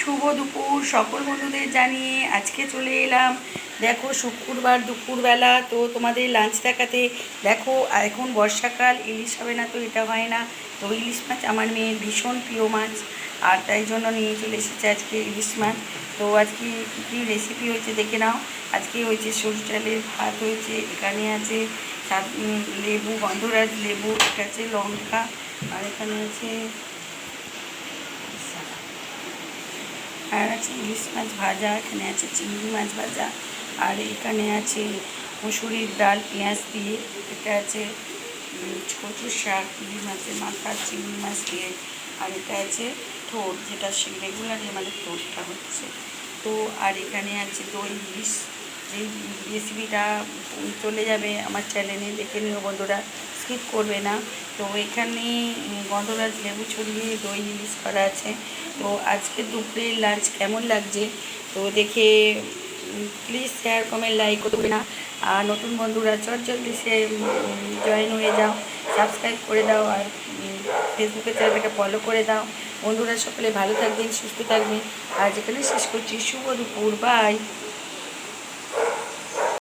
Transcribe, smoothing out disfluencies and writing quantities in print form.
শুভ দুপুর সকল বন্ধুদের জানিয়ে আজকে চলে এলাম। দেখো শুক্রবার দুপুরবেলা তো তোমাদের লাঞ্চ দেখাতে। দেখো এখন বর্ষাকাল, ইলিশ হবে না তো এটা হয় না। তো ইলিশ মাছ আমার মেয়ের ভীষণ প্রিয় মাছ, আর তাই জন্য নিয়ে চলে এসেছে আজকে ইলিশ মাছ। তো আজকে কী কী রেসিপি হয়েছে দেখে নাও। আজকে হয়েছে সরু চালের ভাত হয়েছে, এখানে আছে লেবু, গন্ধরাজ লেবু, এটা আছে লঙ্কা, আর এখানে আছে আর আছে ইলিশ মাছ ভাজা, এখানে আছে চিংড়ি মাছ ভাজা, আর এখানে আছে মুসুরির ডাল পেঁয়াজ দিয়ে, এটা আছে কচু শাক, ইলিশ মাছের মাথা চিংড়ি মাছ দিয়ে, আর এটা আছে ঠোঁট, যেটা রেগুলারই আমাদের ঠোঁটটা হচ্ছে। তো আর এখানে আছে দই ইলিশ, যে রেসিপিটা চলে যাবে আমার চ্যানেলে, দেখে নিও বন্ধুরা, স্কিপ করবে না। তো এখানে গন্ধরাজ লেবু ছড়িয়ে দই ইলিশ করা আছে। তো আজকে দুপুরের লাঞ্চ কেমন লাগছে তো দেখে প্লিজ শেয়ার কমেন্ট লাইক করবে না। আর নতুন বন্ধুরা জলদি সে জয়েন হয়ে যাও, সাবস্ক্রাইব করে দাও, আর ফেসবুকের চ্যানেলটাকে ফলো করে দাও। বন্ধুরা সকলে ভালো থাকবেন, সুস্থ থাকবেন। আজ এখানে শেষ করছি। শুভ দুপুর, বাই।